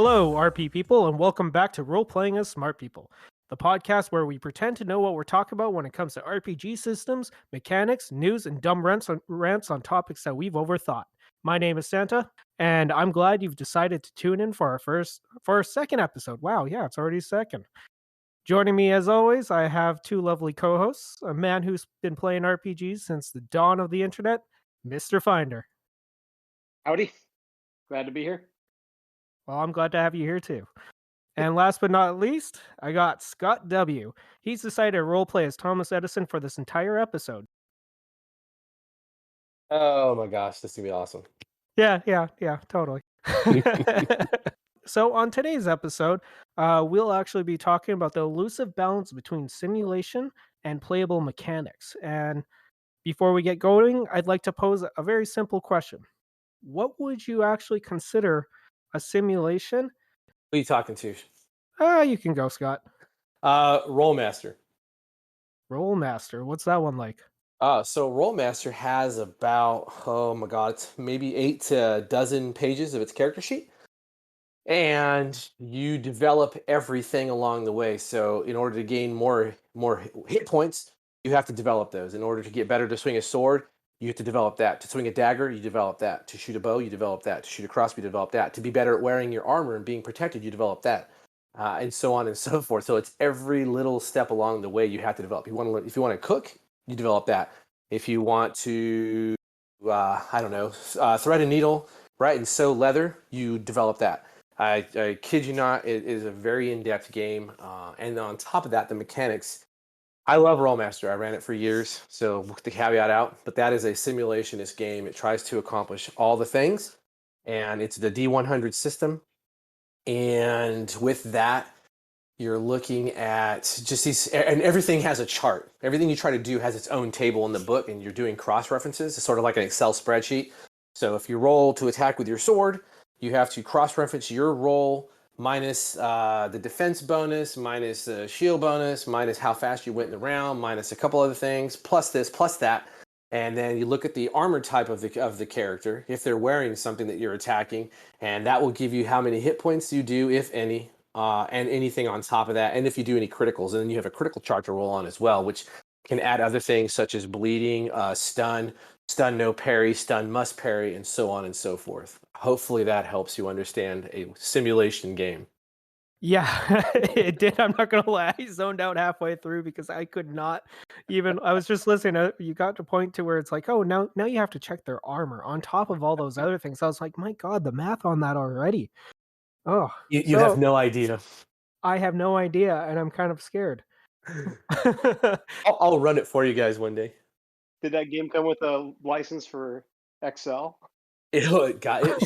Hello, RP people, and welcome back to Role Playing as Smart People, the podcast where we pretend to know what we're talking about when it comes to RPG systems, mechanics, news, and dumb rants on topics that we've overthought. My name is Santa, and I'm glad you've decided to tune in for our second episode. Wow, yeah, it's already second. Joining me as always, I have two lovely co-hosts, a man who's been playing RPGs since the dawn of the internet, Mr. Finder. Howdy. Glad to be here. Well, I'm glad to have you here too. And last but not least, I got Scott W. He's decided to roleplay as Thomas Edison for this entire episode. Oh my gosh, this is gonna be awesome. Yeah, totally. So on today's episode, we'll actually be talking about the elusive balance between simulation and playable mechanics. And before we get going, I'd like to pose a very simple question. What would you actually consider a simulation? Who are you talking to? You can go, Scott. Rollmaster. Rollmaster. What's that one like? So Rollmaster has about, oh my god, it's maybe 8 to a dozen pages of its character sheet. And you develop everything along the way. So in order to gain more hit points, you have to develop those. In order to get better to swing a sword, you have to develop that. To swing a dagger, you develop that. To shoot a bow, you develop that. To shoot a crossbow, you develop that. To be better at wearing your armor and being protected, you develop that. And so on and so forth. So it's every little step along the way you have to develop. If you want to cook, you develop that. If you want to, thread a needle, right, and sew leather, you develop that. I kid you not, it is a very in-depth game. And on top of that, the mechanics. I love Rollmaster. I ran it for years, so with the caveat out. But that is a simulationist game. It tries to accomplish all the things. And it's the D100 system. And with that, you're looking at just these, and everything has a chart. Everything you try to do has its own table in the book, and you're doing cross-references. It's sort of like an Excel spreadsheet. So if you roll to attack with your sword, you have to cross-reference your roll minus the defense bonus, minus the shield bonus, minus how fast you went in the round, minus a couple other things, plus this, plus that. And then you look at the armor type of the character, if they're wearing something that you're attacking, and that will give you how many hit points you do, if any, and anything on top of that, and if you do any criticals. And then you have a critical chart to roll on as well, which can add other things such as bleeding, stun no parry, stun must parry, and so on and so forth. Hopefully that helps you understand a simulation game. Yeah, it did. I'm not gonna lie. I zoned out halfway through because I could not even. I was just listening. You got to point to where it's like, oh, now you have to check their armor on top of all those other things. I was like, my God, the math on that already. Oh, You have no idea. I have no idea, and I'm kind of scared. I'll run it for you guys one day. Did that game come with a license for Excel? It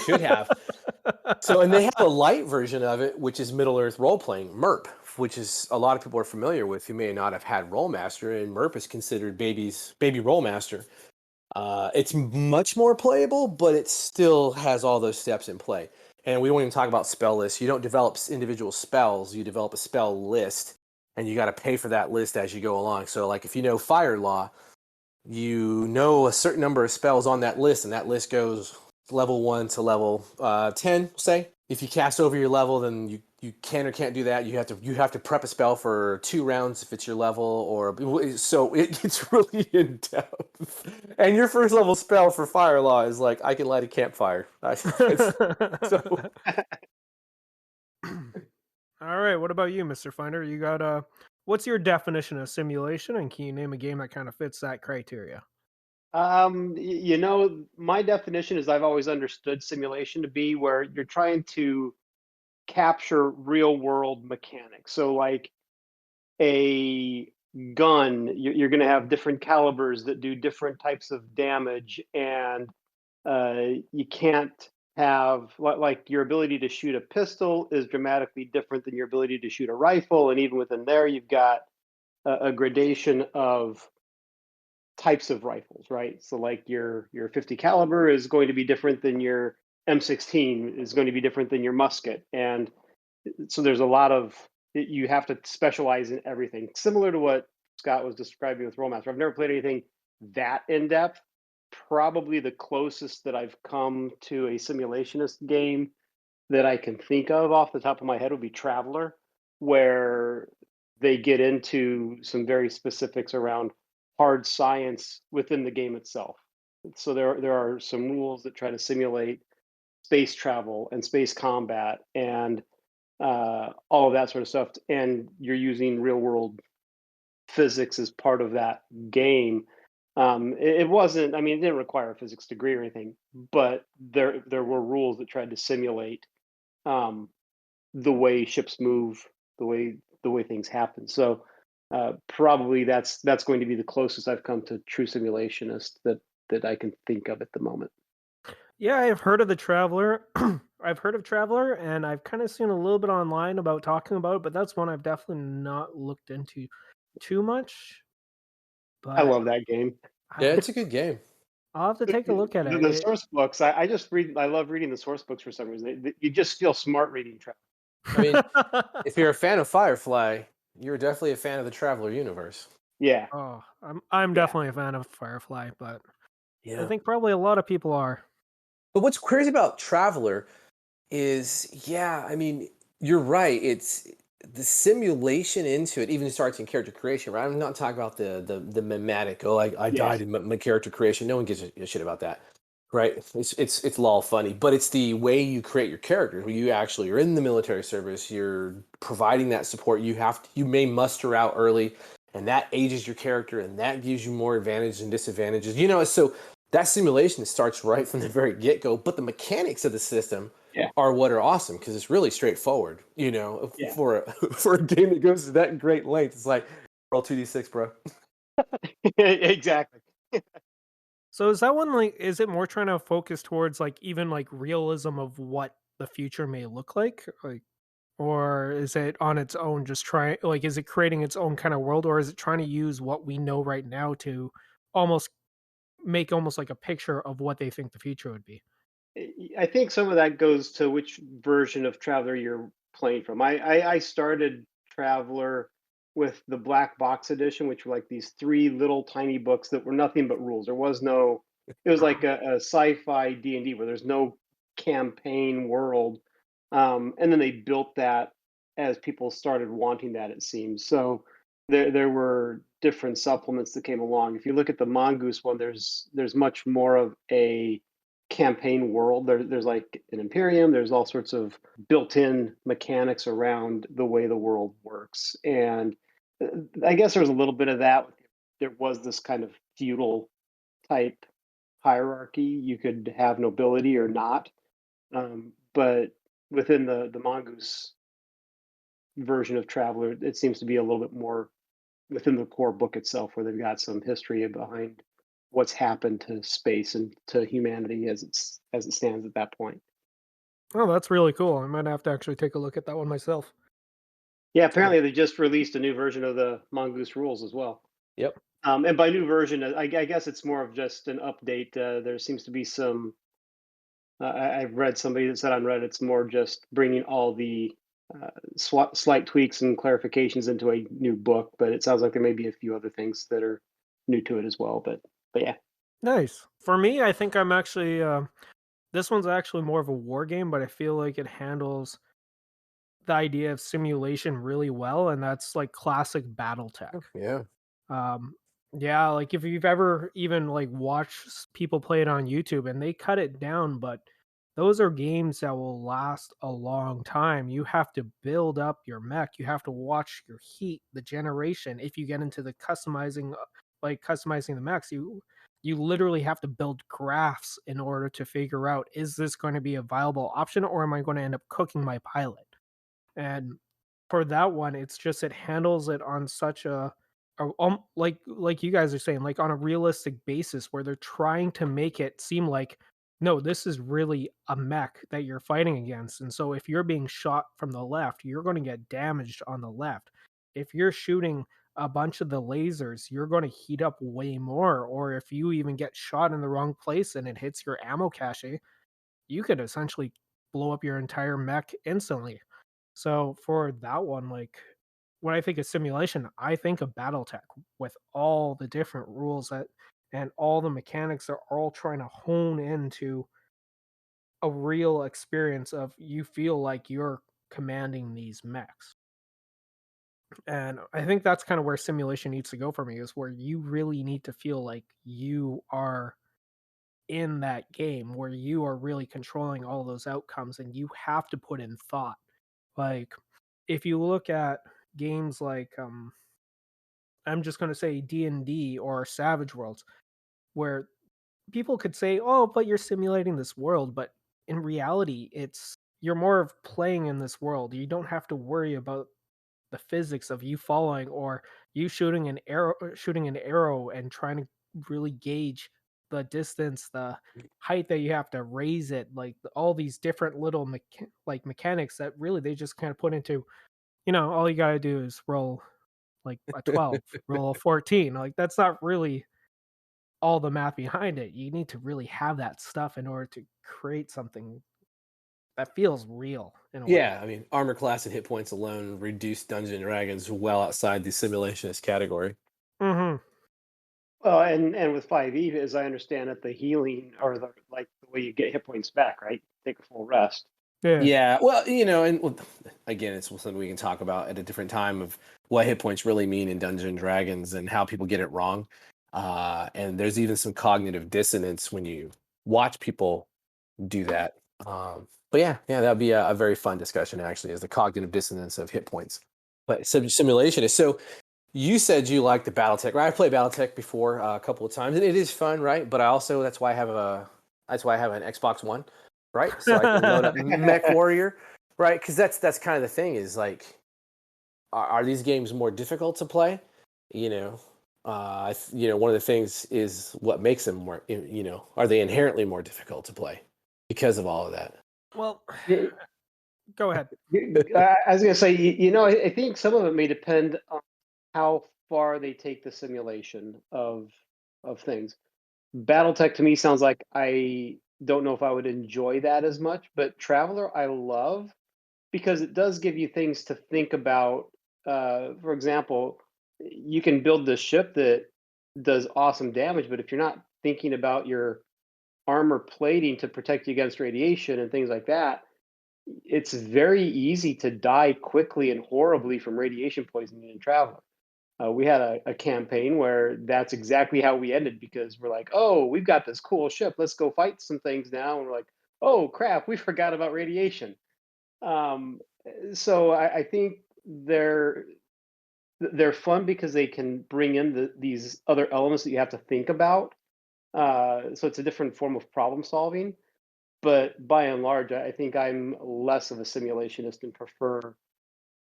should have. So, and they have a light version of it, which is Middle Earth Role Playing, MERP, which is a lot of people are familiar with who may not have had Rollmaster, and MERP is considered baby Rollmaster. It's much more playable, but it still has all those steps in play. And we won't even talk about spell lists. You don't develop individual spells, you develop a spell list, and you got to pay for that list as you go along. So, like if you know Fire Law, you know a certain number of spells on that list, and that list goes level 1 to level 10, say. If you cast over your level, then you can or can't do that. You have to prep a spell for 2 rounds if it's your level, or so it gets really in depth. And your first level spell for Fire Law is like, I can light a campfire. So All right, what about you, Mr. Finder? You got what's your definition of simulation, and can you name a game that kind of fits that criteria? My definition is I've always understood simulation to be where you're trying to capture real world mechanics. So like a gun, you're going to have different calibers that do different types of damage, and you can't have like your ability to shoot a pistol is dramatically different than your ability to shoot a rifle, and even within there, you've got a gradation of types of rifles, right? So like your 50 caliber is going to be different than your M16 is going to be different than your musket, and so there's a lot of you have to specialize in everything. Similar to what Scott was describing with Rollmaster. I've never played anything that in depth. Probably the closest that I've come to a simulationist game that I can think of off the top of my head would be Traveler, where they get into some very specifics around hard science within the game itself. So there are some rules that try to simulate space travel and space combat and all of that sort of stuff. And you're using real world physics as part of that game. It wasn't. I mean, it didn't require a physics degree or anything, but there were rules that tried to simulate um, the way ships move, the way things happen. So probably that's going to be the closest I've come to true simulationist that I can think of at the moment. Yeah, I've heard of the Traveler. I've heard of Traveler, and I've kind of seen a little bit online about talking about it, but that's one I've definitely not looked into too much. I But love that game. Yeah, I, it's a good game. I'll have to The, take a look at it. the source books, I just read. I love reading the source books for some reason. You just feel smart reading travel. I mean, if you're a fan of Firefly, you're definitely a fan of the Traveler universe. Yeah, Oh, I'm yeah. definitely a fan of Firefly, but I Yeah. think probably a lot of people are. But what's crazy about Traveler is, yeah, I mean, you're right. It's the simulation into it even starts in character creation, right? I'm not talking about the mimetic. Oh, I Yeah. died in my character creation. No one gives a shit about that, right? It's lol funny, but it's the way you create your character. Who you actually are in the military service. You're providing that support. You may muster out early, and that ages your character, and that gives you more advantages and disadvantages. So that simulation starts right from the very get go. But the mechanics of the system Yeah. are what are awesome because it's really straightforward. Yeah. For for a game that goes to that great length, it's like roll 2d6, bro. Exactly. So is that one like is it more trying to focus towards like even like realism of what the future may look like? Like or is it on its own just trying like is it creating its own kind of world or is it trying to use what we know right now to almost make almost like a picture of what they think the future would be? I think some of that goes to which version of Traveler you're playing from. I started Traveler with the black box edition, which were like these three little tiny books that were nothing but rules. There was no. It was like a sci-fi D&D where there's no campaign world, and then they built that as people started wanting that. It seems so. There were different supplements that came along. If you look at the Mongoose one, there's much more of a campaign world. There's like an Imperium. There's all sorts of built-in mechanics around the way the world works, and I guess there was a little bit of that. There was this kind of feudal type hierarchy. You could have nobility or not, but within the Mongoose version of Traveler, it seems to be a little bit more within the core book itself, where they've got some history behind what's happened to space and to humanity as it stands at that point. Oh, that's really cool. I might have to actually take a look at that one myself. Yeah, Yeah. apparently they just released a new version of the Mongoose Rules as well. Yep. And by new version, I guess it's more of just an update. There seems to be some. I've read somebody that said on Reddit it's more just bringing all the slight tweaks and clarifications into a new book, but it sounds like there may be a few other things that are new to it as well. But yeah, Nice. For me, I think I'm actually this one's actually more of a war game, but I feel like it handles the idea of simulation really well, and that's like classic BattleTech. Yeah. Um, yeah, like if you've ever even like watched people play it on YouTube and they cut it down, but those are games that will last a long time. You have to build up your mech. You have to watch your heat, the generation. If you get into the customizing, like customizing the mechs, you literally have to build graphs in order to figure out is this going to be a viable option or am I going to end up cooking my pilot? And for that one, it's just it handles it on such like you guys are saying, like on a realistic basis where they're trying to make it seem like no, this is really a mech that you're fighting against. And so if you're being shot from the left, you're going to get damaged on the left. If you're shooting a bunch of the lasers, you're going to heat up way more. Or if you even get shot in the wrong place and it hits your ammo cache, you could essentially blow up your entire mech instantly. So for that one, like when I think of simulation, I think of BattleTech with all the different rules that and all the mechanics are all trying to hone into a real experience of you feel like you're commanding these mechs. And I think that's kind of where simulation needs to go for me, is where you really need to feel like you are in that game, where you are really controlling all those outcomes and you have to put in thought. Like if you look at games like I'm just going to say D&D or Savage Worlds, where people could say, "Oh, but you're simulating this world," but in reality, it's you're more of playing in this world. You don't have to worry about the physics of you falling or you shooting an arrow and trying to really gauge the distance, the height that you have to raise it, like all these different little mechanics that really they just kind of put into, all you got to do is roll like a 12, roll a 14. Like that's not really all the math behind it. You need to really have that stuff in order to create something that feels real in a way. Yeah, I mean, armor class and hit points alone reduce Dungeons and Dragons well outside the simulationist category. Mhm. Well, and with 5e, as I understand it, the healing or the way you get hit points back, right? Take a full rest. Yeah. Yeah, well, again, it's something we can talk about at a different time of what hit points really mean in Dungeons and Dragons and how people get it wrong. And there's even some cognitive dissonance when you watch people do that. But yeah, that'd be a very fun discussion. Actually, is the cognitive dissonance of hit points. But simulation is so. You said you like the BattleTech, right? I've played BattleTech before a couple of times, and it is fun, right? But I also that's why I have an Xbox One, right? So I can load up Mech Warrior, right? Because that's kind of the thing is like, are these games more difficult to play? You know, one of the things is what makes them more. Are they inherently more difficult to play because of all of that? Well, Yeah, go ahead. I was going to say, I think some of it may depend on how far they take the simulation of things. BattleTech to me sounds like I don't know if I would enjoy that as much, but Traveler I love because it does give you things to think about. For example, you can build this ship that does awesome damage, but if you're not thinking about your armor plating to protect you against radiation and things like that, it's very easy to die quickly and horribly from radiation poisoning in Traveler. We had a campaign where that's exactly how we ended because we're like, oh, we've got this cool ship. Let's go fight some things now. And we're like, oh, crap, we forgot about radiation. Um, so I think they're fun because they can bring in these other elements that you have to think about. So it's a different form of problem solving. But by and large, I think I'm less of a simulationist and prefer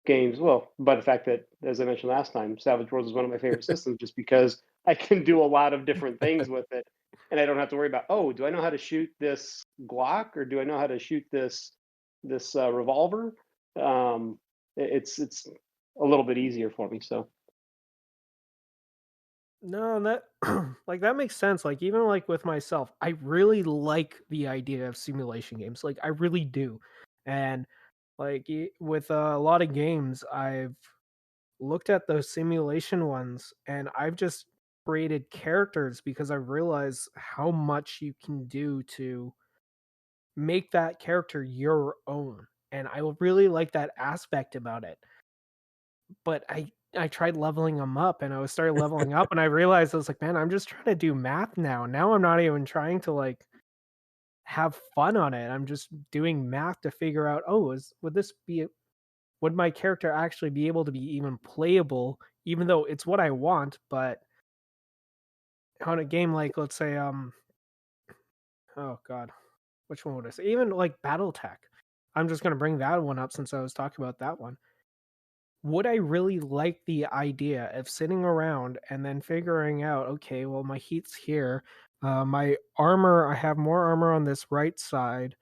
games. Well, by the fact that, as I mentioned last time, Savage Worlds is one of my favorite systems just because I can do a lot of different things with it. And I don't have to worry about, oh, do I know how to shoot this Glock or do I know how to shoot this revolver? Um, it's a little bit easier for me. So No, that like that makes sense. Like even like with myself, I really like the idea of simulation games. Like I really do. And like with a lot of games, I've looked at those simulation ones and I've just created characters because I realize how much you can do to make that character your own. And I would really like that aspect about it. But I tried leveling them up and I was started leveling up and I realized I was like, man, I'm just trying to do math now. Now I'm not even trying to like have fun on it. I'm just doing math to figure out, oh, would my character actually be able to be even playable, even though it's what I want, but on a game like let's say oh god, which one would I say? Even like Battletech. I'm just gonna bring that one up since I was talking about that one. Would I really like the idea of sitting around and then figuring out, okay, well, my heat's here. My armor, I have more armor on this right side,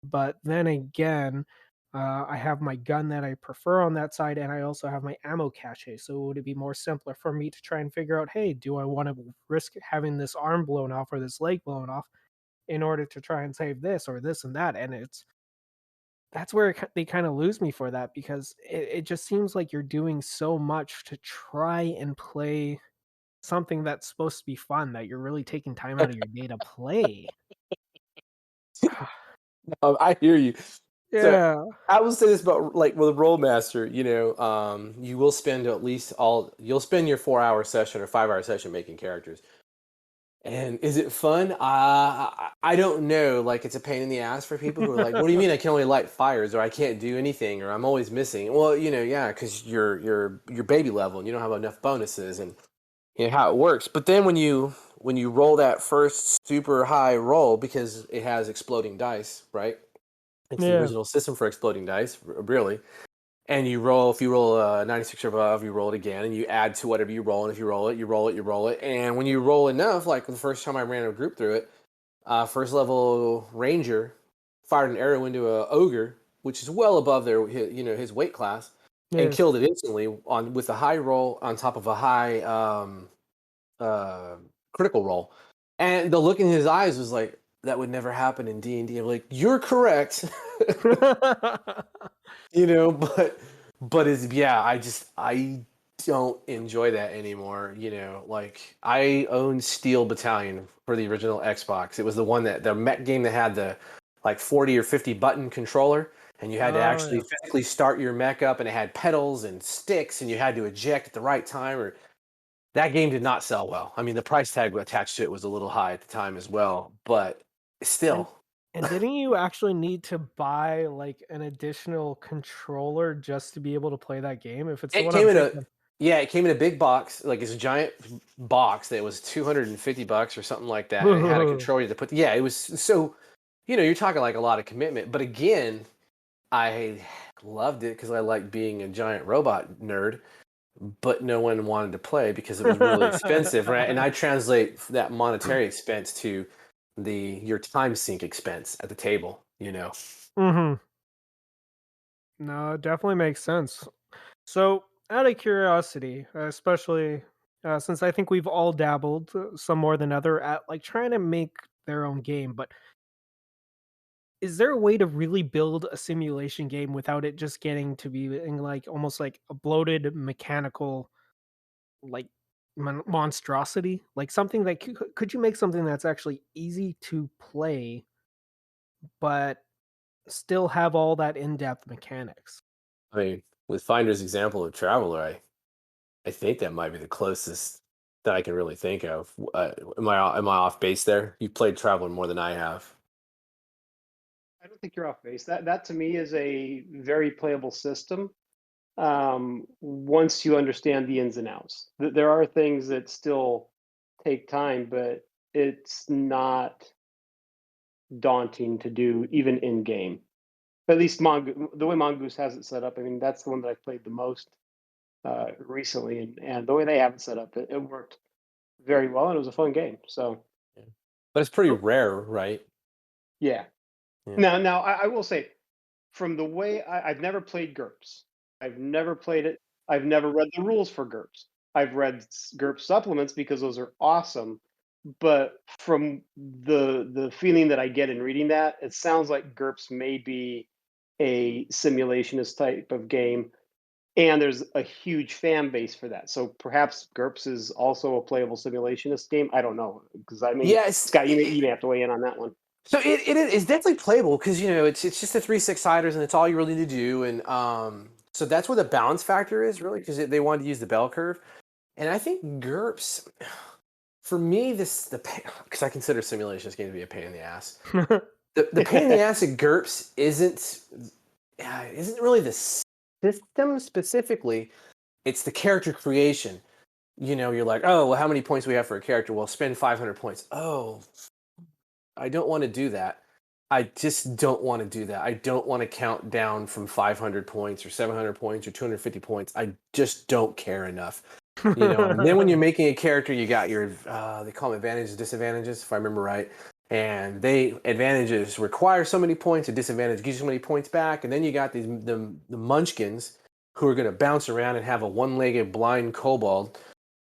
but then again, I have my gun that I prefer on that side, and I also have my ammo cache. So would it be more simpler for me to try and figure out, hey, do I want to risk having this arm blown off or this leg blown off in order to try and save this or this and that? And that's where they kind of lose me for that because it just seems like you're doing so much to try and play something that's supposed to be fun that you're really taking time out of your day to play. I hear you. So Yeah. I will say this about like with a role master, you will spend you'll spend your 4 hour session or 5 hour session making characters. And is it fun? I don't know. Like, it's a pain in the ass for people who are like, "What do you mean I can only light fires, or I can't do anything, or I'm always missing?" Well, yeah, because you're baby level and you don't have enough bonuses, and how it works. But then when you roll that first super high roll, because it has exploding dice, right? It's the Yeah. original system for exploding dice, really. And if you roll a 96 or above, you roll it again, and you add to whatever you roll. And if you roll it, you roll it, you roll it. And when you roll enough, like the first time I ran a group through it, first level ranger fired an arrow into a ogre, which is well above his weight class, and Yeah. killed it instantly with a high roll on top of a high uh, critical roll. And the look in his eyes was like, that would never happen in D&D. I'm like, you're correct. But it's, yeah, I don't enjoy that anymore. Like, I own Steel Battalion for the original Xbox. It was the mech game that had the like 40 or 50 button controller, and you had to Oh actually yeah. physically start your mech up, and it had pedals and sticks, and you had to eject at the right time. Or that game did not sell well. I mean, the price tag attached to it was a little high at the time as well, but And still. and didn't you actually need to buy like an additional controller just to be able to play that game? If it's the It one came I'm in a thinking Yeah, it came in a big box, like it's a giant box that was $250 or something like that, and it had a of. controller to put. Yeah, it was so. You're talking like a lot of commitment, but again, I loved it because I like being a giant robot nerd. But no one wanted to play because it was really expensive, right? And I translate that monetary expense to your time sink expense at the table. Mhm. No, it definitely makes sense. So, out of curiosity, especially since I think we've all dabbled, some more than other, at like trying to make their own game, but is there a way to really build a simulation game without it just getting to be in like almost like a bloated mechanical like monstrosity? Like something that could you make something that's actually easy to play, but still have all that in-depth mechanics? I mean, with Finder's example of Traveler, I think that might be the closest that I can really think of. Am I off base there? You've played Traveler more than I have. I don't think you're off base. That to me is a very playable system. Once you understand the ins and outs, there are things that still take time, but it's not daunting to do even in game. At least the way Mongoose has it set up, I mean, that's the one that I played the most recently, and the way they have it set up, it worked very well, and it was a fun game. So Yeah. But it's pretty Oh, rare, right? yeah. Yeah. Now I will say, from the way I've never played GURPS, I've never played it. I've never read the rules for GURPS. I've read GURPS supplements because those are awesome. But from the feeling that I get in reading that, it sounds like GURPS may be a simulationist type of game, and there's a huge fan base for that. So perhaps GURPS is also a playable simulationist game. I don't know, because I mean, Yes. Scott, you may have to weigh in on that one. So it's definitely playable because it's just the 3 6-siders and it's all you really need to do, and so that's where the balance factor is really, because they wanted to use the bell curve. And I think GURPS, for me, because I consider simulations game to be a pain in the ass. The pain in the ass at GURPS isn't really the system specifically. It's the character creation. You're like, oh, well, how many points do we have for a character? Well, spend 500 points. Oh, I don't want to do that. I just don't want to do that. I don't want to count down from 500 points or 700 points or 250 points. I just don't care enough. And then when you're making a character, you got your they call them advantages, disadvantages, if I remember right. And advantages require so many points, a disadvantage gives you so many points back, and then you got the munchkins who are going to bounce around and have a one-legged blind kobold,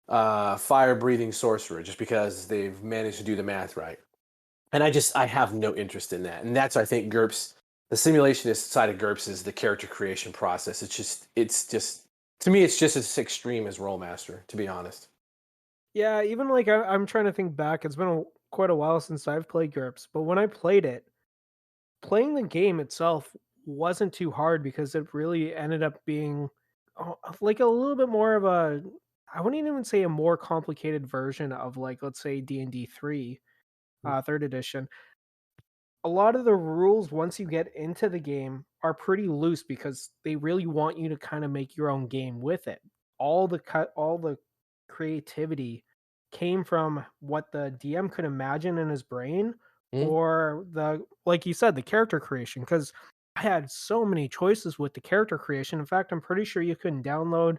fire-breathing sorcerer, just because they've managed to do the math right. And I have no interest in that. And that's, I think, GURPS, the simulationist side of GURPS is the character creation process. It's just to me, it's just as extreme as Rollmaster, to be honest. Yeah, even like I'm trying to think back. It's been quite a while since I've played GURPS, but when I played it, playing the game itself wasn't too hard because it really ended up being like a little bit more of a, I wouldn't even say a more complicated version of, like, let's say D&D 3, Mm. 3rd edition. A lot of the rules once you get into the game are pretty loose because they really want you to kind of make your own game with it. All the creativity came from what the DM could imagine in his brain, Mm. or the, like you said, the character creation, cuz I had so many choices with the character creation. In fact, I'm pretty sure you can download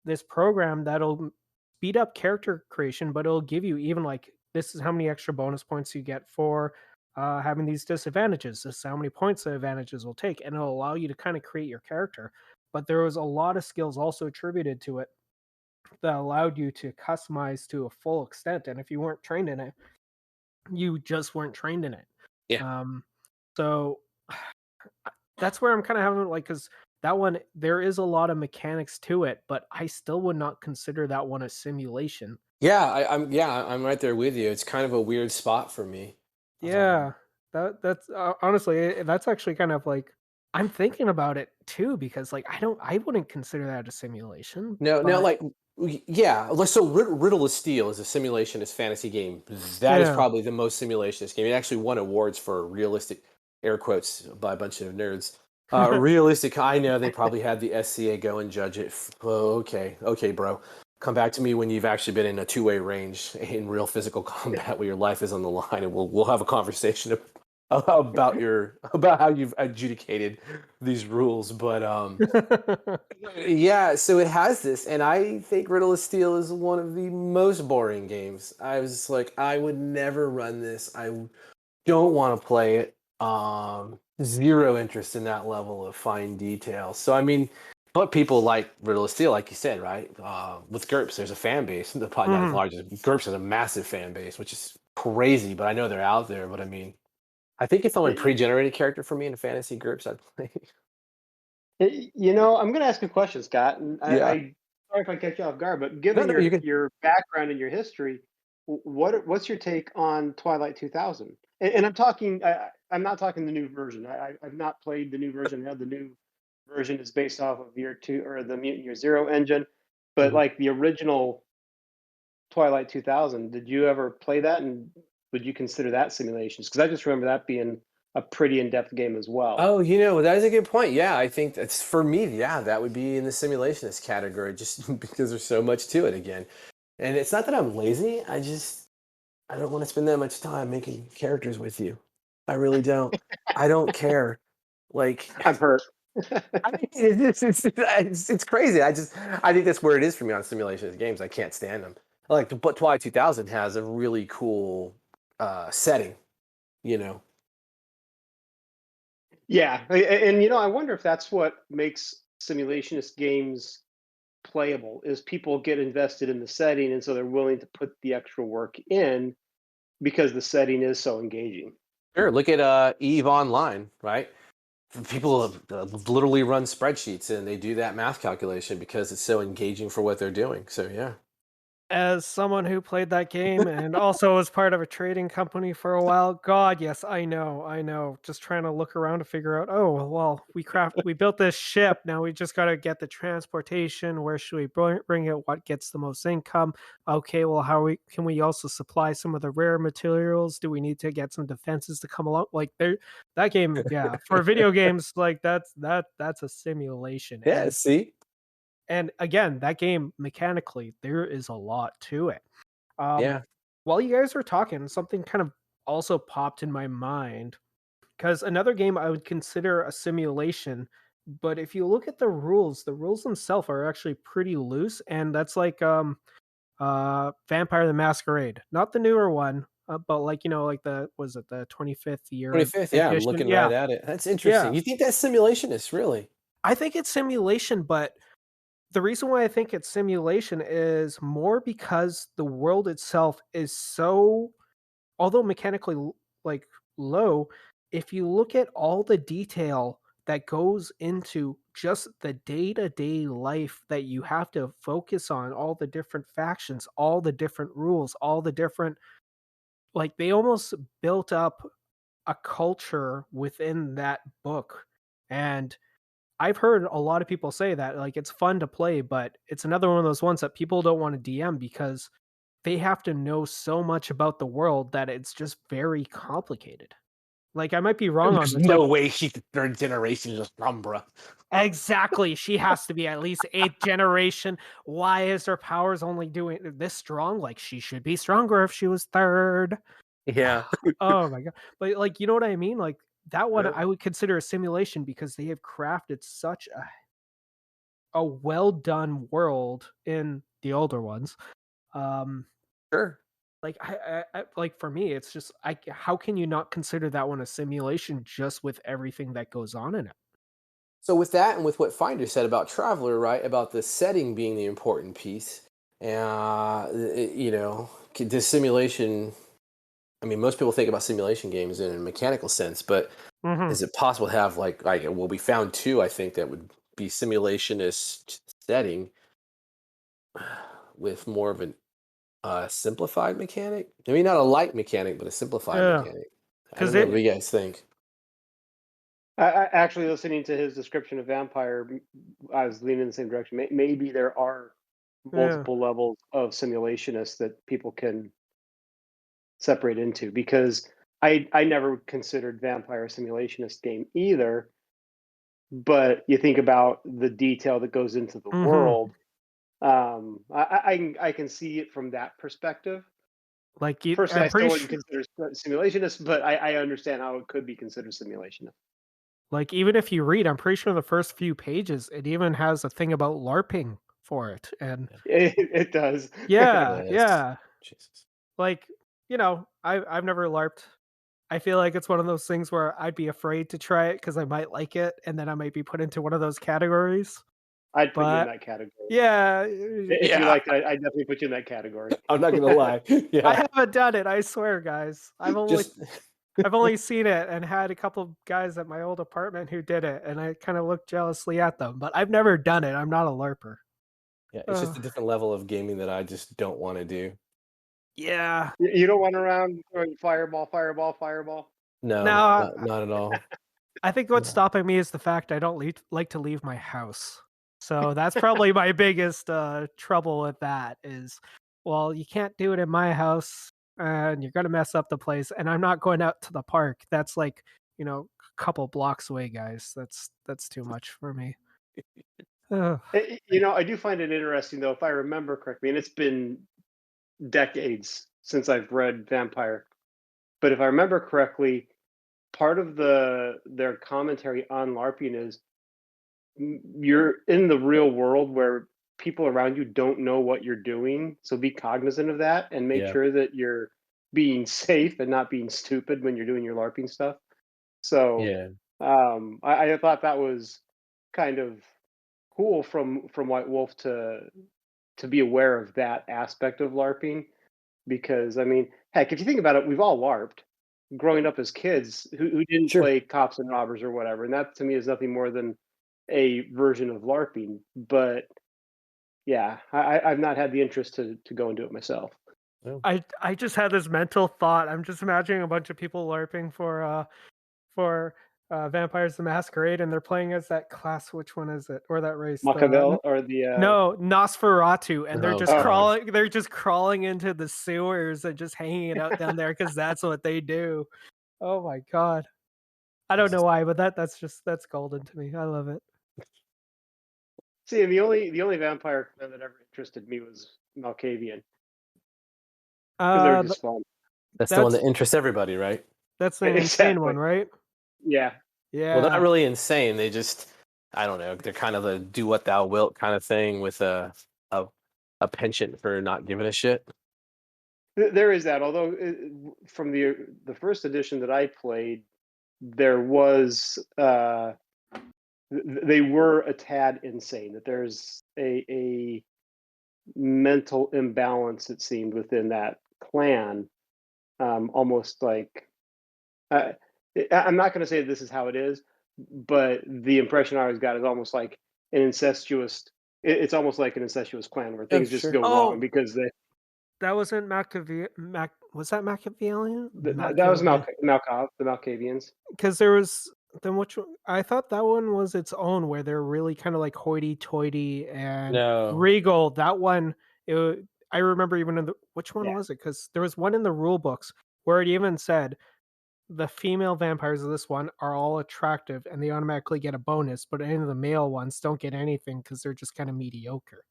this program that'll speed up character creation, but it'll give you even like, this is how many extra bonus points you get for having these disadvantages. This is how many points the advantages will take, and it'll allow you to kind of create your character. But there was a lot of skills also attributed to it that allowed you to customize to a full extent. And if you weren't trained in it, you just weren't trained in it. Yeah. Um, so that's where I'm kind of having, like, because that one, there is a lot of mechanics to it, but I still would not consider that one a simulation. I'm right there with you. It's kind of a weird spot for me. Um, Yeah, that's honestly, that's actually kind of like, I'm thinking about it too because, like, I wouldn't consider that a simulation, no, now, but like, yeah, like, so Riddle of Steel is a simulationist fantasy game. That is yeah. probably the most simulationist game. It actually won awards for realistic, air quotes, by a bunch of nerds. Realistic. I know they probably had the SCA go and judge it. Oh, okay, bro. Come back to me when you've actually been in a two-way range in real physical combat where your life is on the line, and we'll have a conversation about how you've adjudicated these rules. But yeah, so it has this, and I think Riddle of Steel is one of the most boring games. I was just like, I would never run this. Don't want to play it. Zero interest in that level of fine detail. So I mean, but people like Riddle of Steel, like you said, right? With GURPS, there's a fan base. They're probably not as Mhm. large as GURPS has a massive fan base, which is crazy. But I know they're out there. But I mean, I think if I'm a pre-generated character for me in a fantasy GURPS, I'd play. I'm going to ask a question, Scott, and Yeah. I sorry if I catch you off guard, but No, given no, you can. your background and your history, what's your take on Twilight 2000? And I'm talking, I'm not talking the new version. I've not played the new version. I know the new version is based off of Year Two or the Mutant Year Zero engine, but Mhm. like the original Twilight 2000, did you ever play that, and would you consider that simulations? Because I just remember that being a pretty in-depth game as well. Oh, that is a good point. Yeah, I think that's for me. Yeah, that would be in the simulationist category, just because there's so much to it again. And it's not that I'm lazy. I don't want to spend that much time making characters with you. I really don't. I don't care. Like, I'm hurt. I mean, it's crazy. I think that's where it is for me on simulationist games. I can't stand them. But Twilight 2000 has a really cool setting. You know. Yeah, and I wonder if that's what makes simulationist games playable is people get invested in the setting, and so they're willing to put the extra work in because the setting is so engaging. Sure. Look at Eve Online, right? People literally run spreadsheets and they do that math calculation because it's so engaging for what they're doing. So yeah. As someone who played that game and also was part of a trading company for a while, God, yes, I know, I know. Just trying to look around to figure out, oh, well, we built this ship. Now we just got to get the transportation. Where should we bring it? What gets the most income? Okay, well, can we also supply some of the rare materials? Do we need to get some defenses to come along? Like that game, yeah, for video games, like that's a simulation. Yeah. See. And again, that game mechanically, there is a lot to it. Um, Yeah. while you guys were talking, something kind of also popped in my mind because another game I would consider a simulation, but if you look at the rules themselves are actually pretty loose, and that's like Vampire the Masquerade, not the newer one, but like, like the, was it the 25th year 25th. Yeah, I'm edition? looking right Yeah, at it. That's yeah. interesting. You think that's simulationist, really? I think it's simulation, but the reason why I think it's simulation is more because the world itself is so, although mechanically like low, if you look at all the detail that goes into just the day-to-day life that you have to focus on, all the different factions, all the different rules, all the different, like, they almost built up a culture within that book. And I've heard a lot of people say that like it's fun to play, but it's another one of those ones that people don't want to DM because they have to know so much about the world that it's just very complicated. Like I might be wrong on There's this. Like no way she's the third generation of Sombra. exactly, she has to be at least 8th generation. Why is her powers only doing this strong? Like she should be stronger if she was third. Yeah. Oh my god. But like you know what I mean? Like that one Yeah. I would consider a simulation because they have crafted such a well done world in the older ones. Um Sure. like like for me it's just how can you not consider that one a simulation just with everything that goes on in it? So with that and with what Finder said about Traveler, right, about the setting being the important piece, the simulation. I mean, most people think about simulation games in a mechanical sense, but Mhm. is it possible to have well, we found two, I think, that would be simulationist setting with more of an simplified mechanic? Maybe not a light mechanic, but a simplified Yeah, mechanic. I don't because know. What it do you guys think? I actually listening to his description of vampire, I was leaning in the same direction. Maybe there are yeah. multiple levels of simulationists that people can separate into because I never considered vampire a simulationist game either. But you think about the detail that goes into the Mhm. world. I can see it from that perspective. Like you Personally, I'm I still pretty wouldn't sure consider simulationist, but I understand how it could be considered simulationist. like even if you read, I'm pretty sure the first few pages it even has a thing about LARPing for it. And It does. yeah, Yes. yeah. Jesus. Like, I've never LARPed. I feel like it's one of those things where I'd be afraid to try it because I might like it, and then I might be put into one of those categories. I'd put you in But that category. yeah, If you Yeah, liked it, I'd definitely put you in that category. I'm not gonna lie. I Yeah, haven't done it. I swear, guys. just I've only seen it and had a couple guys at my old apartment who did it, and I kind of looked jealously at them. But I've never done it. I'm not a LARPer. yeah, it's just Uh, a different level of gaming that I just don't want to do. yeah. You don't run around throwing fireball, fireball, fireball. No, Now not at all. I think what's No. stopping me is the fact I don't like to leave my house. So that's probably my biggest trouble with that is, well, you can't do it in my house and you're gonna mess up the place. And I'm not going out to the park. That's like, a couple blocks away, guys. That's too much for me. Ugh. I do find it interesting though, if I remember correctly, and it's been decades since I've read Vampire, but if I remember correctly, part of their commentary on LARPing is you're in the real world where people around you don't know what you're doing, so be cognizant of that and make Yeah, sure that you're being safe and not being stupid when you're doing your LARPing stuff. So yeah, I thought that was kind of cool from White Wolf to be aware of that aspect of LARPing because I mean, heck, if you think about it, we've all LARPed growing up as kids who didn't sure. play cops and robbers or whatever, and that to me is nothing more than a version of LARPing. But yeah, I've not had the interest to go and do it myself. No. I just had this mental thought. I'm just imagining a bunch of people LARPing for Vampires the Masquerade, and they're playing as that class. Which one is it? Or that race? Machiavel or the No, Nosferatu, and they're Oh just God. crawling. They're just crawling into the sewers and just hanging it out down there because that's what they do. Oh my god, I don't know why, but that's golden to me. I love it. see, and the only vampire clan that ever interested me was Malkavian because they were Th- just fun. That's the one that that's interests everybody, right? that's the insane one, Exactly. right? Yeah. Well, they're not Yeah, really insane. They just, I don't know. They're kind of a do what thou wilt kind of thing with a, a penchant for not giving a shit. There is that. Although from the first edition that I played, there was they were a tad insane. That there's a mental imbalance it seemed within that clan. Almost like uh, I'm not going to say this is how it is, but the impression I always got is almost like an incestuous. It's almost like an incestuous clan where Oh, things just sure. go wrong Oh, because they. that wasn't Machiavelli. Was that Machiavellian? That was Malkov, the Malkavians. Because there was then which one? I thought that one was its own where they're really kind of like hoity-toity and No. regal. That one, I remember even in the which one Yeah. was it? Because there was one in the rule books where it even said the female vampires of this one are all attractive and they automatically get a bonus, but any of the male ones don't get anything because they're just kind of mediocre.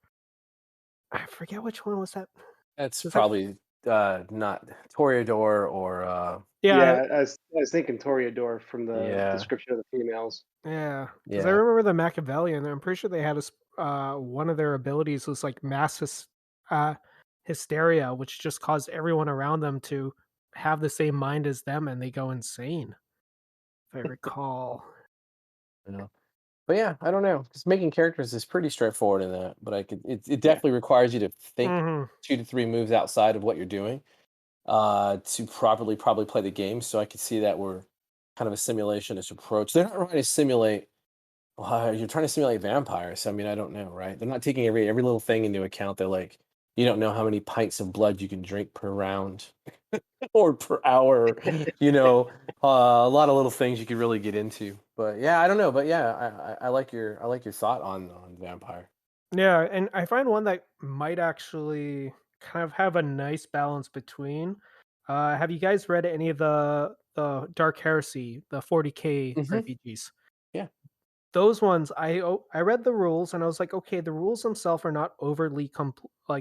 I forget which one was that. That's Was that? probably not Toreador or Yeah, Yeah, I was thinking Toreador from the yeah. description of the females. yeah. Because I Yeah. remember the Machiavellian. I'm pretty sure they had one of their abilities was like uh, hysteria, which just caused everyone around them to have the same mind as them, and they go insane. If I recall. You know. But yeah, I don't know. Because making characters is pretty straightforward in that, but it Yeah. definitely requires you to think Hmm. 2 to 3 moves outside of what you're doing, to properly probably play the game. So I could see that we're kind of a simulationist approach. They're not trying to simulate. You're trying to simulate vampires. I mean, I don't know, right? They're not taking every little thing into account. They're like, you don't know how many pints of blood you can drink per round or per hour. You know, a lot of little things you could really get into. But yeah, I don't know. But yeah, I like your thought on vampire. Yeah, and I find one that might actually kind of have a nice balance between. Have you guys read any of the Dark Heresy, the 40K Hmm. RPGs? Yeah. Those ones, I read the rules and I was like, okay, the rules themselves are not overly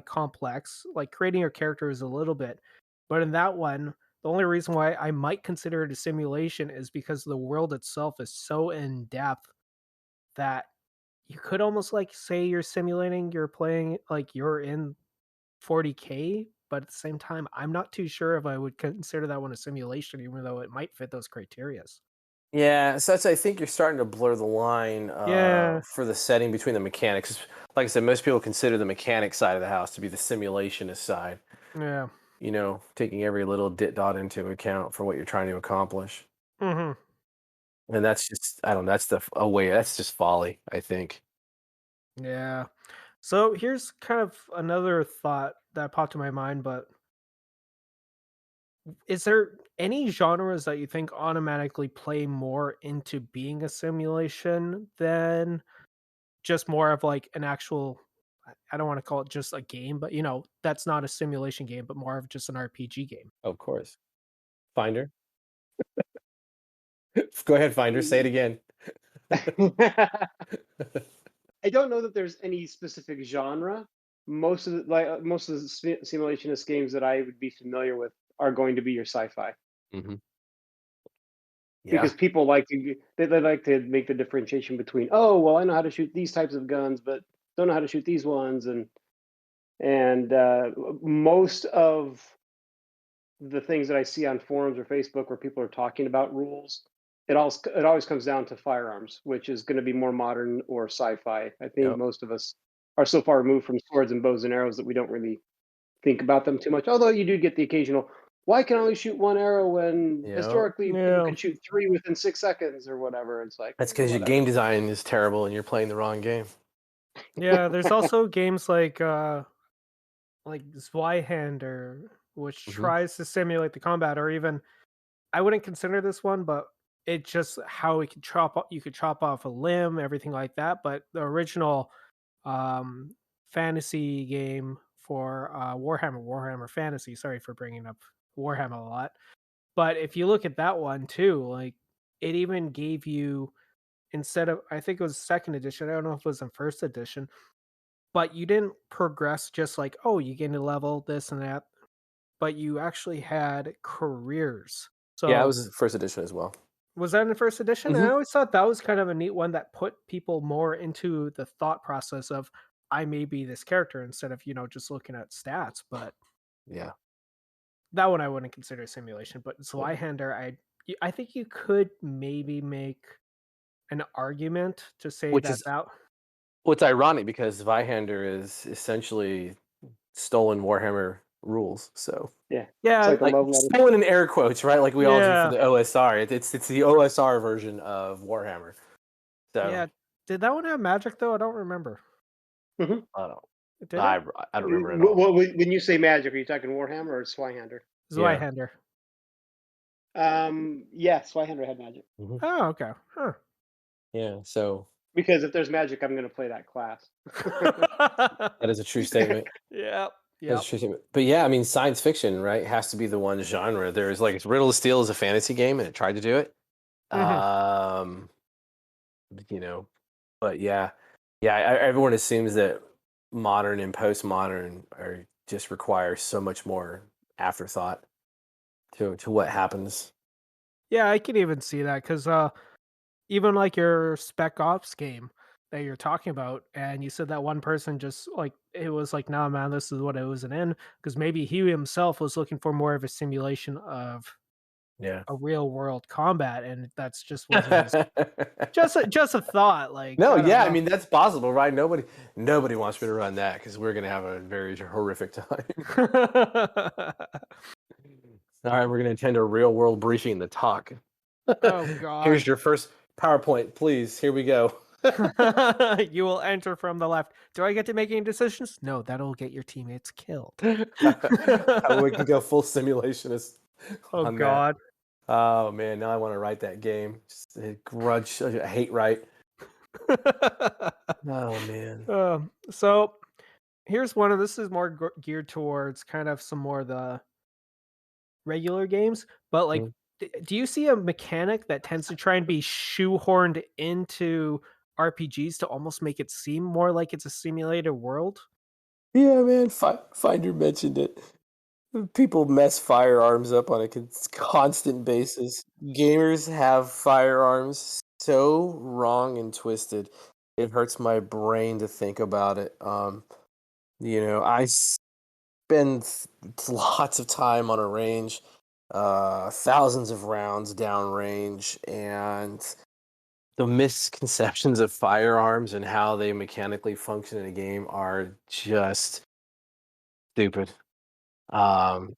complex. Like creating your character is a little bit, but in that one, the only reason why I might consider it a simulation is because the world itself is so in depth that you could almost like say you're simulating you're playing like you're in 40K, but at the same time, I'm not too sure if I would consider that one a simulation, even though it might fit those criterias. Yeah, so I think you're starting to blur the line Yeah, for the setting between the mechanics. Like I said, most people consider the mechanic side of the house to be the simulationist side. yeah. You know, taking every little dit dot into account for what you're trying to accomplish. Hmm. And that's just, I don't know, that's a way, that's just folly, I think. Yeah. So here's kind of another thought that popped in my mind, but is there any genres that you think automatically play more into being a simulation than just more of like an actual I don't want to call it just a game, but that's not a simulation game, but more of just an RPG game. Of course. Finder. Go ahead, Finder. Say it again. I don't know that there's any specific genre. Most of the simulationist games that I would be familiar with are going to be your sci-fi Hmm. Yeah. because people like they like to make the differentiation between, oh well, I know how to shoot these types of guns, but don't know how to shoot these ones, and most of the things that I see on forums or Facebook where people are talking about rules, it always comes down to firearms, which is going to be more modern or sci-fi. I think Yep. most of us are so far removed from swords and bows and arrows that we don't really think about them too much. Although you do get the occasional, why can I only shoot one arrow when Yep. historically people Yeah. could shoot three within 6 seconds or whatever? It's like That's because your whatever. game design is terrible and you're playing the wrong game. Yeah, there's also games like Zweihander, which Hmm. tries to simulate the combat, or even I wouldn't consider this one, but it just how it could you could chop off a limb, everything like that. But the original um fantasy game for Warhammer Fantasy, sorry for bringing up Warhammer a lot. But if you look at that one too, like it even gave you instead of I think it was second edition, I don't know if it was in first edition, but you didn't progress just like, oh, you gain a level, this and that, but you actually had careers. Yeah, it So was first edition as well. was that in the first edition? And I Hmm. always thought that was kind of a neat one that put people more into the thought process of I may be this character instead of, just looking at stats. But Yeah. that one I wouldn't consider a simulation. But Yeah. Zweihander, I think you could maybe make an argument to say Which that is that what's ironic because Vihander is essentially stolen Warhammer rules. So Yeah, it's yeah, like a like love letter. stolen in air quotes, right? Like we all do for yeah, the OSR. It's the OSR version of Warhammer. So yeah. Did that one have magic though? I don't remember. Mhm. I don't Did it? I don't remember at all. When you say magic, are you talking Warhammer or Swihand? Yeah. Zweihander. Yeah, Swihender had magic. Hmm. Oh, okay. Huh. Yeah. So Because if there's magic, I'm going to play that class. that is a true statement. Yep. That's a Yep. true statement. But yeah, I mean, science fiction, right, has to be the one genre. There's like Riddle of Steel is a fantasy game, and it tried to do it. Hmm. Um, you know, but yeah, yeah. Everyone assumes that modern and postmodern are just require so much more afterthought to what happens. Yeah, I can even see that because even like your Spec Ops game that you're talking about, and you said that one person just like it was like, nah, man, this is what it was in because maybe he himself was looking for more of a simulation of Yeah. a real world combat, and that's just wasn't his. Just a thought, like No, I don't yeah, I know. mean that's possible, right? Nobody wants me to run that because we're gonna have a very horrific time. All right, we're gonna attend a real world briefing to talk. Oh Here's God. your first PowerPoint, plee. Here we go. You will enter from the left. Do I get to make any decisions? No, that'll get your teammates killed. We can go full simulationist Oh on that. God. Oh man, now I want to write that game. Just a grudge, a hate write. Oh man. So here's one of this is more geared towards kind of some more of the regular games, but like, Mm. do you see a mechanic that tends to try and be shoehorned into RPGs to almost make it seem more like it's a simulated world? Yeah, man. Finder mentioned it. People mess firearms up on a constant basis. Gamers have firearms so wrong and twisted. It hurts my brain to think about it. I spend lots of time on a range, thousands of rounds downrange, and the misconceptions of firearms and how they mechanically function in a game are just stupid.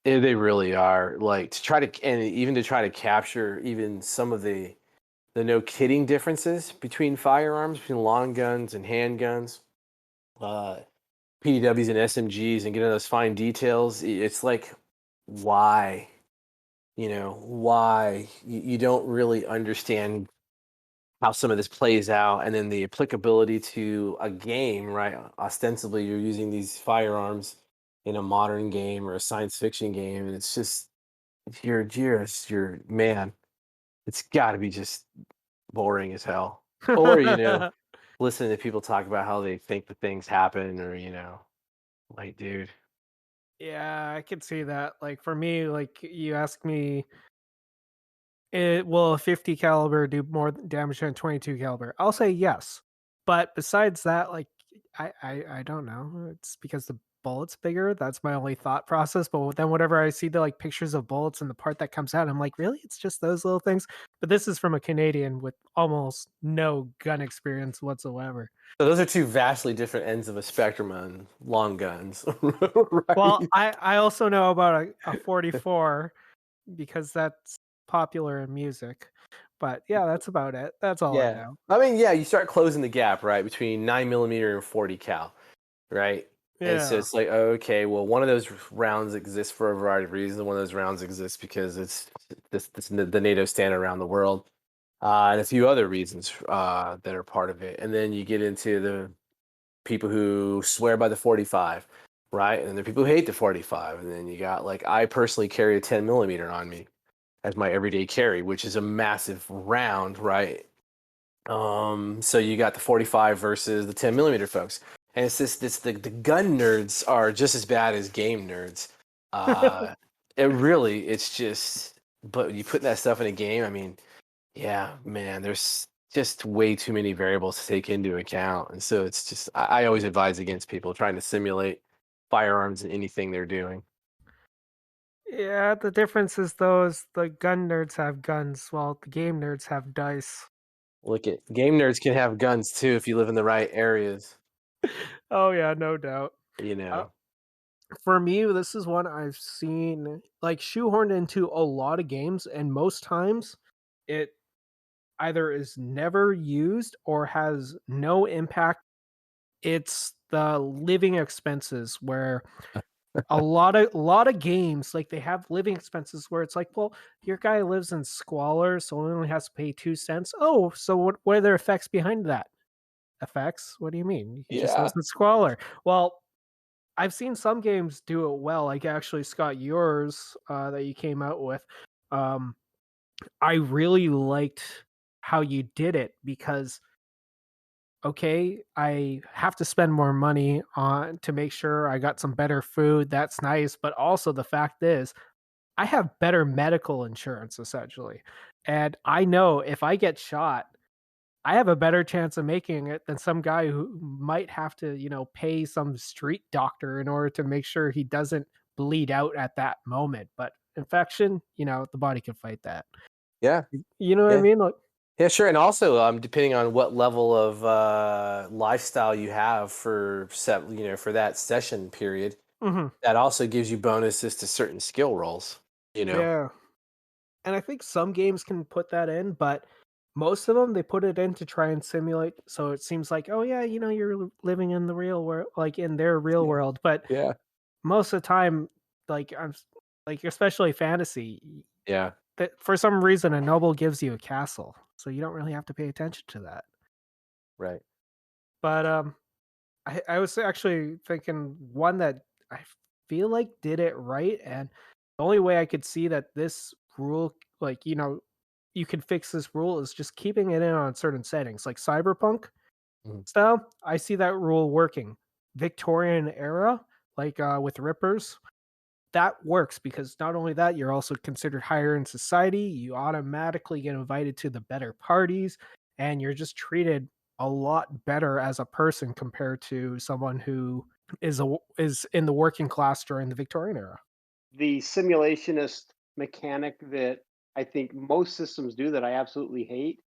They really are. Like to try to, and even to try to capture even some of the no kidding differences between firearms, between long guns and handguns, uh, PDWs and SMGs, and getting those fine details. It's like, why? Why you don't really understand how some of this plays out, and then the applicability to a game, right? Ostensibly, you're using these firearms in a modern game or a science fiction game, and it's just you're man, it's got to be just boring as hell. Or listening to people talk about how they think that things happen, or like, dude, Yeah, I could see that. Like for me, like you ask me, will a 50 caliber do more damage than a 22 caliber? I'll say yes. But besides that, like I don't know. It's because the bullet's bigger. That's my only thought process. But then whenever I see the like pictures of bullets and the part that comes out, I'm like, really? It's just those little things. But this is from a Canadian with almost no gun experience whatsoever. so those are two vastly different ends of a spectrum on long guns, Well, right? I also know about a 44 because that's popular in music. But yeah, that's about it. That's all I Yeah. know. I mean, yeah, you start closing the gap, right, between 9 millimeter and 40 cal, right? And so Yeah. it's like, okay, well, one of those rounds exists for a variety of reasons. One of those rounds exists because it's this the NATO standard around the world, and a few other reasons that are part of it. And then you get into the people who swear by the 45, right? And then there are people who hate the 45. And then you got, like, I personally carry a 10 millimeter on me as my everyday carry, which is a massive round, right? So you got the 45 versus the 10 millimeter folks, and it's the gun nerds are just as bad as game nerds. Uh, it's just, but you put that stuff in a game. I mean, yeah, man, there's just way too many variables to take into account, and so it's just I always advise against people trying to simulate firearms in anything they're doing. Yeah, the difference is those the gun nerds have guns while the game nerds have dice. Look at game nerds can have guns too if you live in the right areas, Oh yeah, no doubt. you Uh, know. for me, this is one I've seen like shoehorned into a lot of games, and most times it either is never used or has no impact. It's the living expenses where A lot of games, like, they have living expenses where it's like, well, your guy lives in squalor, so he only has to pay 2 cents. Oh, so what are their effects behind that? Effects? What do you mean? He just Yeah. lives in squalor. Well, I've seen some games do it well, like actually Scott, yours that you came out with. Um, I really liked how you did it because okay, I have to spend more money on to make sure I got some better food. That's nice, but also the fact is I have better medical insurance essentially. And I know if I get shot, I have a better chance of making it than some guy who might have to, pay some street doctor in order to make sure he doesn't bleed out at that moment. But infection, the body can fight that. Yeah. You know what I Yeah. mean? Like, Yeah, sure. And also, depending on what level of lifestyle you have for for that session period, mhm, that also gives you bonuses to certain skill rolls. You know. yeah. And I think some games can put that in, but most of them they put it in to try and simulate. So it seems like, oh yeah, you're living in the real world, like in their real Yeah. world. But Yeah. most of the time, like like especially fantasy, Yeah. that for some reason a noble gives you a castle, so you don't really have to pay attention to that. Right. But I was actually thinking one that I feel like did it right, and the only way I could see that this rule, like, you can fix this rule is just keeping it in on certain settings, like cyberpunk Mhm. style. I see that rule working. Victorian era, like with rippers, that works because not only that, you're also considered higher in society. You automatically get invited to the better parties, and you're just treated a lot better as a person compared to someone who is in the working class during the Victorian era. The simulationist mechanic that I think most systems do that I absolutely hate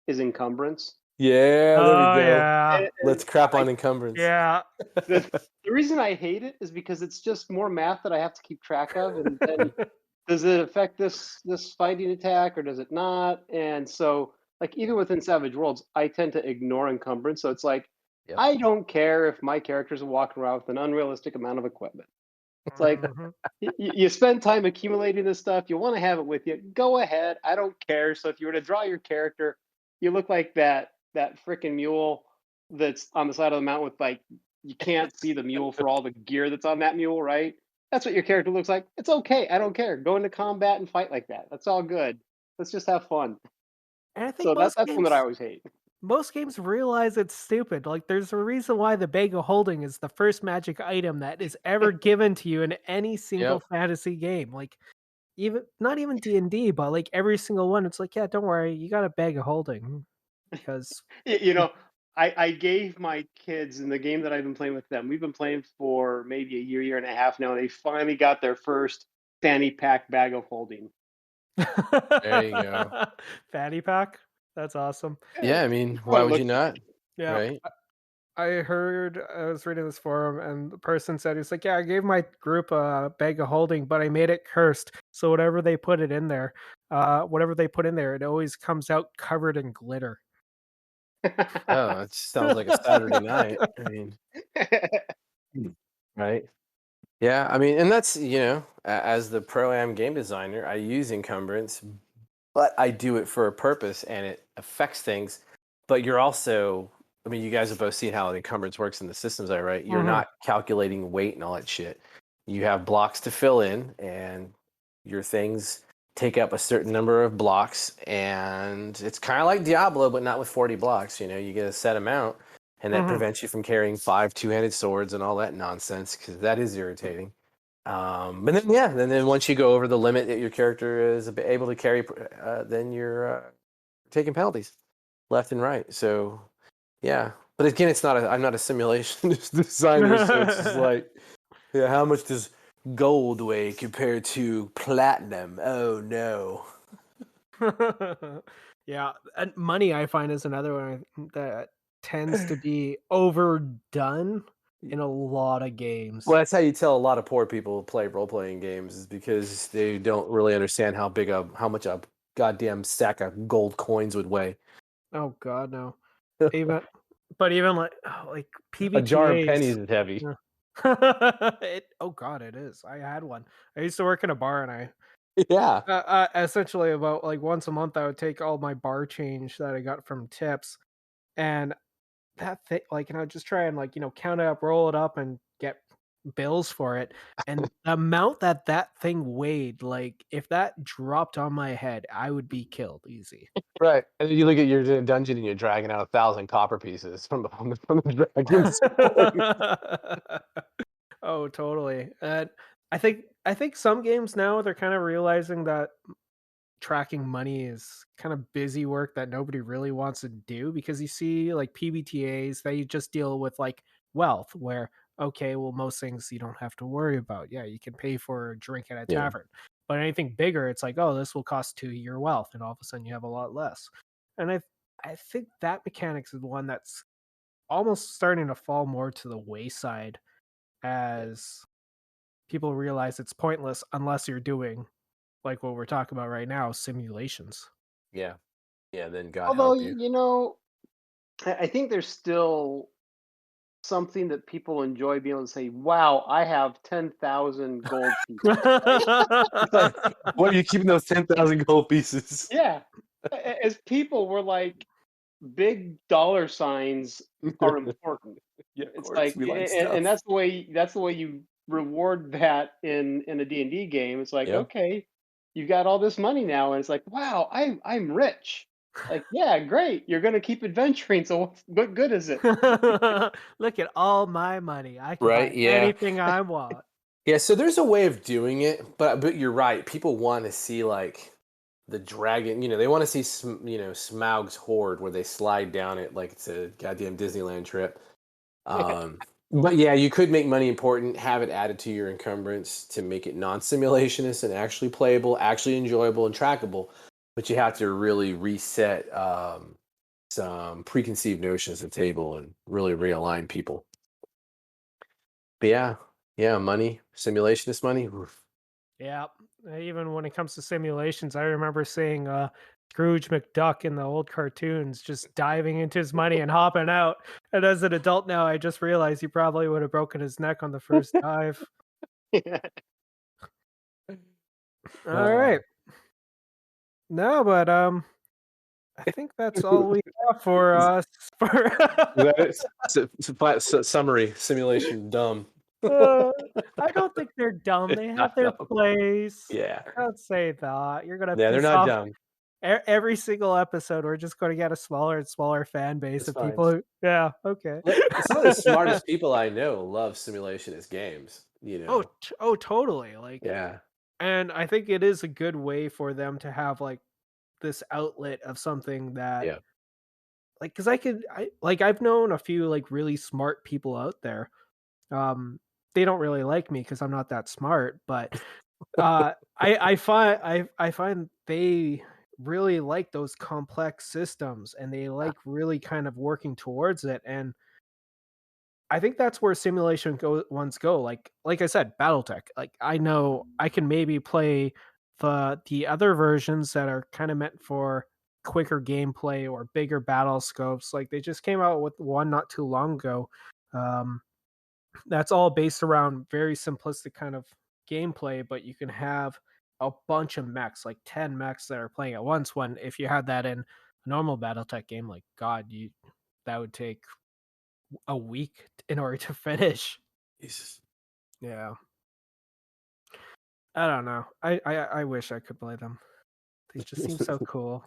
is encumbrance. Yeah, there we Oh go. yeah, And Let's crap I on encumbrance. yeah. the reason I hate it is because it's just more math that I have to keep track of, and then does it affect this fighting attack or does it not? And so, like even within Savage Worlds, I tend to ignore encumbrance. So it's like Yep. I don't care if my characters are walking around with an unrealistic amount of equipment. It's like Mhm. you spend time accumulating this stuff. You want to have it with you. Go ahead. I don't care. So if you were to draw your character, you look like that freaking mule that's on the side of the mountain with like you can't see the mule for all the gear that's on that mule, right? That's what your character looks like. It's okay. I don't care. Go into combat and fight like that. That's all good. Let's just have fun. And I think So that's one that I always hate. most games realize it's stupid. Like, there's a reason why the bag of holding is the first magic item that is ever given to you in any single Yep. fantasy game. Like, even not even D&D, but like every single one, it's like, yeah, don't worry, you got a bag of holding because You know, I gave my kids in the game that I've been playing with them. We've been playing for maybe a year and a half now. They finally got their first fanny pack bag of holding. There you go. fanny pack. That's awesome. Eh, Yeah, I mean, that's what why it would you looks not? like. Yeah. Right? I heard I was reading this forum and the person said he's like, yeah, I gave my group a bag of holding, but I made it cursed. So whatever they put it in there, whatever they put in there, it always comes out covered in glitter. Oh, it sounds like a Saturday night. I mean, right? Yeah, I mean, and that's, as the pro-am game designer, I use encumbrance, but I do it for a purpose and it affects things. But you're also, I mean, you guys have both seen how the encumbrance works in the systems I write. You're Mhm. not calculating weight and all that shit. You have blocks to fill in, and your things take up a certain number of blocks. And it's kind of like Diablo, but not with 40 blocks. You get a set amount, and that Mhm. prevents you from carrying 5 two-handed swords and all that nonsense, because that is irritating. But then, yeah, and then once you go over the limit that your character is able to carry, then you're taking penalties left and right. So, yeah. But again, I'm not a simulation designer, so it's just like, yeah, how much does gold weigh compared to platinum? Oh no. Yeah, and money I find is another one that tends to be overdone in a lot of Well, games. that's how you tell a lot of poor people play role playing games, is because they don't really understand how much a goddamn sack of gold coins would weigh. Oh god, no. Even but even like A jar of pennies PBTAs. is heavy. Yeah. Oh god, it is. I had one. I used to work in a bar, and I Yeah. essentially about like once a month I would take all my bar change that I got from tips, and that thing, like, and I would just try and like count it up, roll it up, and get bills for it. And the amount that that thing weighed, like if that dropped on my head, I would be killed easy. Right. And then you look at your dungeon and you're dragging out 1,000 copper pieces from the dragon's sword. Oh, totally. And I think some games now they're kind of realizing that tracking money is kind of busy work that nobody really wants to do, because you see like PBTAs, they just deal with like wealth where okay, well most things you don't have to worry about. Yeah, you can pay for a drink at a Yeah. tavern. But anything bigger, it's like, oh, this will cost 2 your wealth, and all of a sudden you have a lot less. And I think that mechanics is the one that's almost starting to fall more to the wayside Yeah. as people realize it's pointless unless you're doing like what we're talking about right now, simulations. Yeah. Yeah. Then God Although, help you. I think there's still something that people enjoy being able to say, "Wow, I have 10,000 gold pieces." Right? It's like, Where are you keeping those 10,000 gold pieces? yeah, as people, we're like, big dollar signs are important. Yeah, of It's course. like, We like and stuff. that's the way you reward that in a D&D game. It's like, Yeah. okay, you've got all this money now, and it's like, wow, I'm rich. Like, yeah, great. You're gonna keep adventuring, so what good is it? Look at all my money. I can Right. buy Yeah. anything I want. Yeah. So there's a way of doing it, but you're right. People want to see like the dragon. They want to see Smaug's horde where they slide down it like it's a goddamn Disneyland trip. Um, but yeah, you could make money important, have it added to your encumbrance to make it non-simulationist and actually playable, actually enjoyable and trackable. But you have to really reset some preconceived notions at the table and really realign people. But yeah, yeah, money, simulationist money. Oof. Yeah. Even when it comes to simulations, I remember seeing Scrooge McDuck in the old cartoons just diving into his money and hopping out. And as an adult now, I just realized he probably would have broken his neck on the first dive. All Uh, right. No, but I think that's all we have for us for that is flat summary simulation dumb. Uh, I don't think they're dumb. It's They have not their dumb. place. Yeah, Don't say that. You're gonna yeah, they're piss not off dumb. every single episode. We're just gonna get a smaller and smaller fan base It's of fine. people who, yeah, okay. Some of the smartest people I know love simulationist games. Oh, totally. Like, Yeah, and I think it is a good way for them to have like this outlet of something that, yeah. like, because I've known a few like really smart people out there. Um, they don't really like me because I'm not that smart, but I find they really like those complex systems, and they like really kind of working towards it. And I think that's where simulation ones go. Like I said, BattleTech. Like I know I can maybe play the other versions that are kind of meant for quicker gameplay or bigger battle scopes. Like they just came out with one not too long ago. Um, that's all based around very simplistic kind of gameplay, but you can have a bunch of mechs, like 10 mechs that are playing at once. When if you had that in a normal BattleTech game, like God, you that would take a week in order to finish. Jesus. Yeah. I don't know. I wish I could play them. They just seem so cool.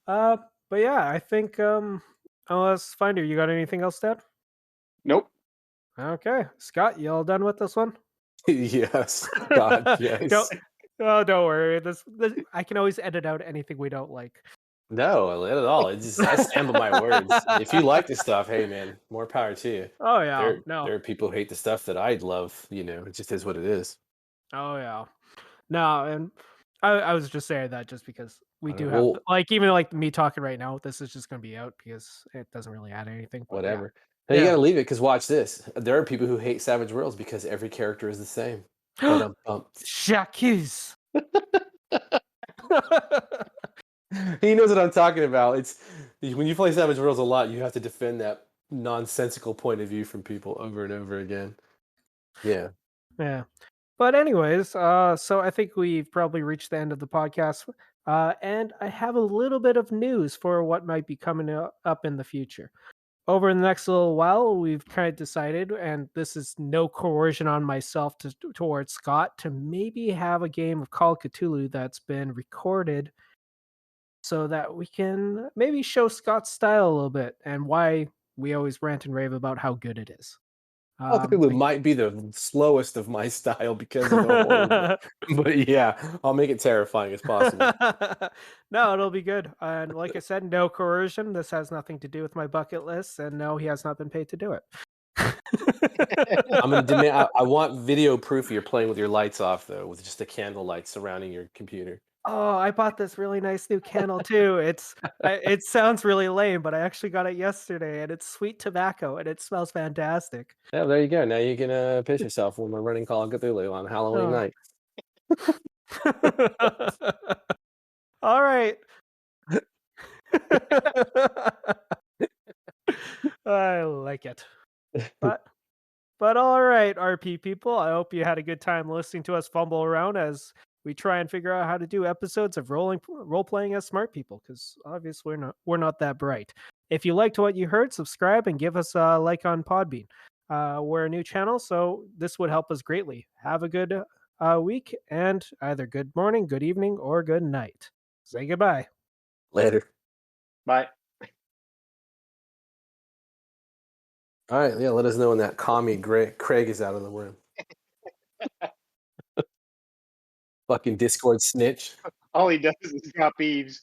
uh but yeah, I think unless Finder, you got anything else, Dad? Nope. Okay. Scott, you all done with this one? Yes. God, Don't yes. don't worry. This I can always edit out anything we don't like. No, not at all. I stand by my words. If you like this stuff, hey man, more power to you. Oh yeah, There no. are people who hate the stuff that I love. It just is what it is. Oh yeah, no. And I was just saying that just because we All right, do have well, like even like me talking right now. This is just gonna be out because it doesn't really add anything. But yeah, whatever. Now you yeah. got to leave it because watch this. There are people who hate Savage Worlds because every character is the same. But J'accuse. he knows what I'm talking about. It's when you play Savage Worlds a lot, you have to defend that nonsensical point of view from people over and over again. Yeah. Yeah. But anyways, so I think we've probably reached the end of the podcast. And I have a little bit of news for what might be coming up in the future. Over the next little while, we've kind of decided, and this is no coercion on myself towards Scott, to maybe have a game of Call of Cthulhu that's been recorded so that we can maybe show Scott's style a little bit and why we always rant and rave about how good it is. Cthulhu might be the slowest of my style because of the horror, but yeah, I'll make it terrifying as possible. No, it'll be good. And like I said, no coercion. This has nothing to do with my bucket list, and no, he has not been paid to do it. I'm gonna demand. I want video proof you're playing with your lights off, though, with just a candle light surrounding your computer. Oh, I bought this really nice new candle too. It sounds really lame, but I actually got it yesterday, and it's sweet tobacco, and it smells fantastic. Yeah, there you go. Now you can piss yourself when we're running Call of Cthulhu on Halloween Oh. night. All right. I like it. But all right, RP people. I hope you had a good time listening to us fumble around as we try and figure out how to do episodes of role playing as smart people, because obviously we're not that bright. If you liked what you heard, subscribe and give us a like on Podbean. We're a new channel, so this would help us greatly. Have a good week, and either good morning, good evening, or good night. Say goodbye. Later. Bye. All right, yeah. Let us know when that commie Craig is out of the room. Fucking Discord snitch. All he does is drop eaves.